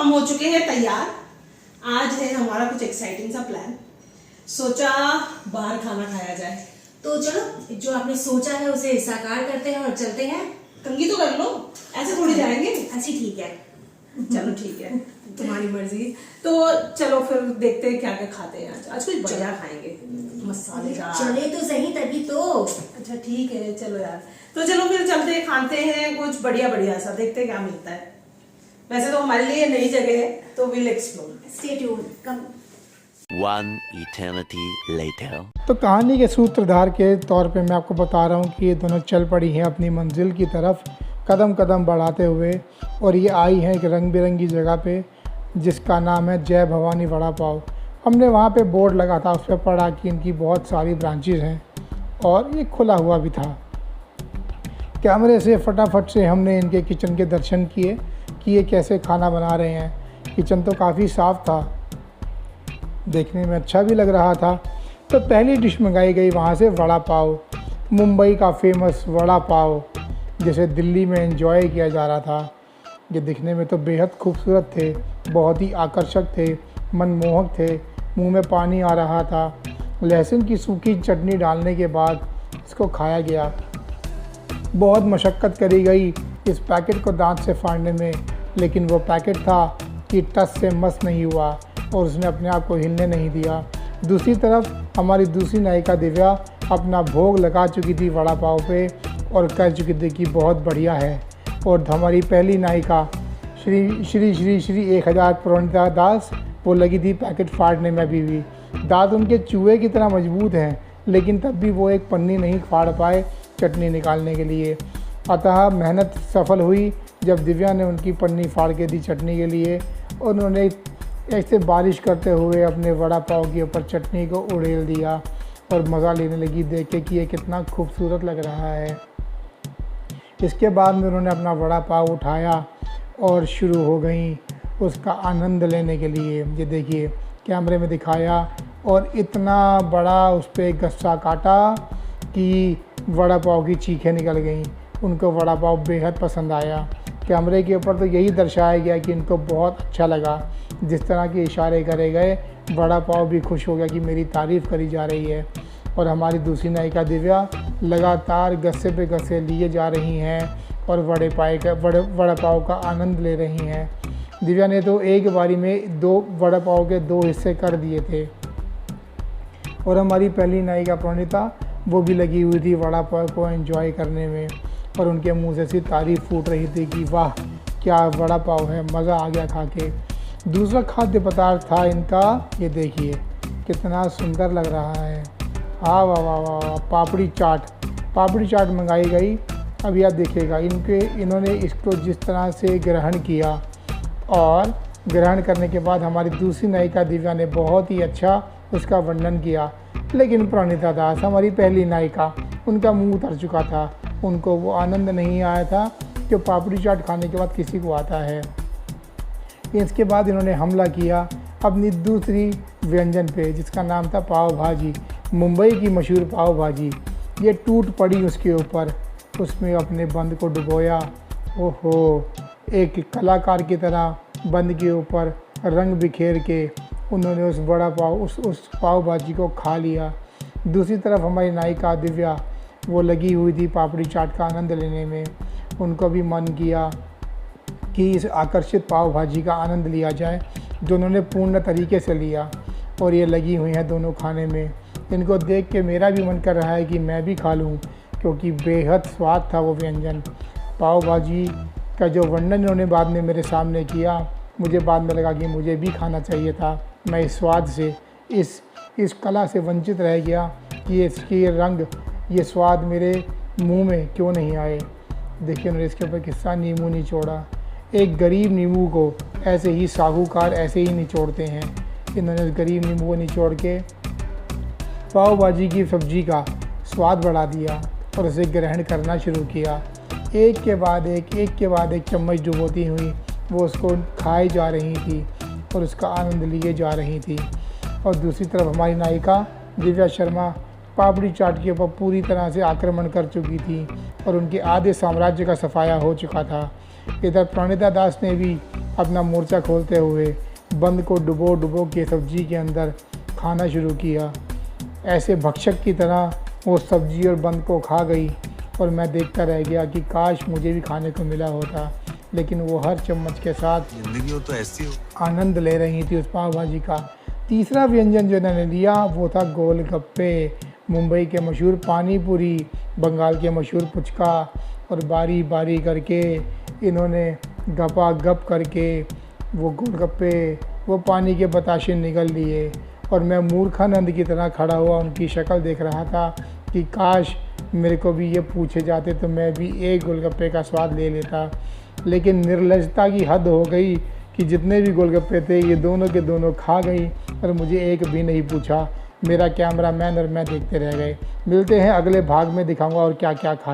हम हो चुके हैं तैयार। आज है हमारा कुछ एक्साइटिंग सा प्लान। सोचा बाहर खाना खाया जाए। तो चलो जो आपने सोचा है उसे साकार करते हैं और चलते हैं। कंगी तो कर लो, ऐसे थोड़ी जाएंगे। अच्छी ठीक है, चलो ठीक है, तुम्हारी मर्जी। तो चलो फिर देखते हैं क्या क्या खाते हैं आज। आज कुछ बढ़िया खाएंगे, मसालेदार। चले तो सही तभी तो। अच्छा ठीक है, चलो यार। तो चलो फिर चलते हैं, खाते हैं कुछ बढ़िया बढ़िया सा, देखते हैं क्या मिलता है। वैसे तो हमारे लिए नई जगह है, तो will explore. Stay tuned, come. One eternity later. तो कहानी के सूत्रधार के तौर पे मैं आपको बता रहा हूँ कि ये दोनों चल पड़ी हैं अपनी मंजिल की तरफ कदम कदम बढ़ाते हुए, और ये आई हैं एक रंग बिरंगी जगह पे जिसका नाम है जय भवानी वड़ा पाव। हमने वहाँ पे बोर्ड लगा था, उस पर पढ़ा कि इनकी बहुत सारी ब्रांचेज हैं और ये खुला हुआ भी था। कैमरे से फटाफट से हमने इनके किचन के दर्शन किए कि ये कैसे खाना बना रहे हैं। किचन तो काफ़ी साफ़ था, देखने में अच्छा भी लग रहा था। तो पहली डिश मंगाई गई वहाँ से वड़ा पाव, मुंबई का फेमस वड़ा पाव जिसे दिल्ली में एंजॉय किया जा रहा था। ये दिखने में तो बेहद खूबसूरत थे, बहुत ही आकर्षक थे, मनमोहक थे, मुंह में पानी आ रहा था। लहसुन की सूखी चटनी डालने के बाद इसको खाया गया। बहुत मशक्क़त करी गई इस पैकेट को दांत से फाड़ने में, लेकिन वो पैकेट था कि टस से मस नहीं हुआ और उसने अपने आप को हिलने नहीं दिया। दूसरी तरफ हमारी दूसरी नायिका दिव्या अपना भोग लगा चुकी थी वड़ा पाव पे और कह चुकी थी कि बहुत बढ़िया है। और हमारी पहली नायिका श्री श्री श्री श्री 1000 प्रणीता दास, वो लगी थी पैकेट फाड़ने में अभी भी। दांत उनके चूहे की तरह मजबूत हैं, लेकिन तब भी वो एक पन्नी नहीं फाड़ पाए चटनी निकालने के लिए। अतः मेहनत सफल हुई जब दिव्या ने उनकी पन्नी फाड़ के दी चटनी के लिए, और उन्होंने ऐसे बारिश करते हुए अपने वड़ा पाव के ऊपर चटनी को उड़ेल दिया और मज़ा लेने लगी देख के कि ये कितना खूबसूरत लग रहा है। इसके बाद में उन्होंने अपना वड़ा पाव उठाया और शुरू हो गई उसका आनंद लेने के लिए। ये देखिए कैमरे में दिखाया, और इतना बड़ा उस पर गस्सा काटा कि वड़ा पाव की चीखें निकल गईं। उनको वड़ा पाव बेहद पसंद आया। कैमरे के ऊपर तो यही दर्शाया गया कि इनको बहुत अच्छा लगा। जिस तरह के इशारे करे गए, वड़ा पाव भी खुश हो गया कि मेरी तारीफ़ करी जा रही है। और हमारी दूसरी नायिका दिव्या लगातार गस्से पे गस्से लिए जा रही हैं और वड़ा पाव का आनंद ले रही हैं। दिव्या ने तो एक बारी में 2 वड़ा पाव के 2 हिस्से कर दिए थे। और हमारी पहली नायिका प्रणीता, वो भी लगी हुई थी वड़ा पाव को एंजॉय करने में, और उनके मुंह से ऐसी तारीफ़ फूट रही थी कि वाह क्या वड़ा पाव है, मज़ा आ गया खा के। दूसरा खाद्य पदार्थ था इनका, ये देखिए कितना सुंदर लग रहा है। हाँ वाह वाह वाह वाह, पापड़ी चाट मंगाई गई। अभी आप देखिएगा इन्होंने इसको जिस तरह से ग्रहण किया, और ग्रहण करने के बाद हमारी दूसरी नायिका दिव्या ने बहुत ही अच्छा उसका वर्णन किया। लेकिन प्रणीता दास, हमारी पहली नायिका, उनका मुंह उतर चुका था, उनको वो आनंद नहीं आया था जो पापड़ी चाट खाने के बाद किसी को आता है। इसके बाद इन्होंने हमला किया अपनी दूसरी व्यंजन पे, जिसका नाम था पाव भाजी, मुंबई की मशहूर पाव भाजी। ये टूट पड़ी उसके ऊपर, उसमें अपने बंद को डुबोया। ओहो, एक कलाकार की तरह बंद के ऊपर रंग बिखेर के उन्होंने उस बड़ा पाव उस पाव भाजी को खा लिया। दूसरी तरफ हमारी नायिका दिव्या, वो लगी हुई थी पापड़ी चाट का आनंद लेने में। उनको भी मन किया कि इस आकर्षित पाव भाजी का आनंद लिया जाए, जो उन्होंने पूर्ण तरीके से लिया, और ये लगी हुई हैं दोनों खाने में। इनको देख के मेरा भी मन कर रहा है कि मैं भी खा लूँ, क्योंकि बेहद स्वाद था वो व्यंजन। पाव भाजी का जो वर्णन इन्होंने बाद में मेरे सामने किया, मुझे बाद में लगा कि मुझे भी खाना चाहिए था। मैं इस स्वाद से, इस कला से वंचित रह गया कि इसकी रंग, ये स्वाद मेरे मुंह में क्यों नहीं आए। देखिए उन्होंने इसके ऊपर किस्सा नींबू निचोड़ा। एक गरीब नींबू को ऐसे ही साहूकार ऐसे ही निचोड़ते हैं। इन्होंने उस गरीब नींबू को निचोड़ के पाव भाजी की सब्ज़ी का स्वाद बढ़ा दिया और उसे ग्रहण करना शुरू किया। एक के बाद एक चम्मच डुबोती हुई वो उसको खाई जा रही थी और उसका आनंद लिए जा रही थी। और दूसरी तरफ हमारी नायिका दिव्या शर्मा पापड़ी चाट के ऊपर पूरी तरह से आक्रमण कर चुकी थी और उनके आधे साम्राज्य का सफाया हो चुका था। इधर प्रणीता दास ने भी अपना मोर्चा खोलते हुए बंद को डुबो डुबो के सब्जी के अंदर खाना शुरू किया। ऐसे भक्षक की तरह वो सब्जी और बंद को खा गई और मैं देखता रह गया कि काश मुझे भी खाने को मिला होता, लेकिन वो हर चम्मच के साथ जिंदगी हो तो ऐसी हो। आनंद ले रही थी उस पाव भाजी का। तीसरा व्यंजन जो इन्होंने लिया वो था गोलगप्पे। मुंबई के मशहूर पानी पूरी, बंगाल के मशहूर पुचका, और बारी बारी करके इन्होंने गपा गप करके वो गोलगप्पे, वो पानी के बताशे निगल लिए। और मैं मूर्खानंद की तरह खड़ा हुआ उनकी शक्ल देख रहा था कि काश मेरे को भी ये पूछे जाते तो मैं भी एक गोलगप्पे का स्वाद ले लेता। लेकिन निर्लजता की हद हो गई कि जितने भी गोलगप्पे थे ये दोनों के दोनों खा गई और मुझे एक भी नहीं पूछा। मेरा कैमरामैन और मैं देखते रह गए। मिलते हैं अगले भाग में, दिखाऊंगा और क्या क्या खाए।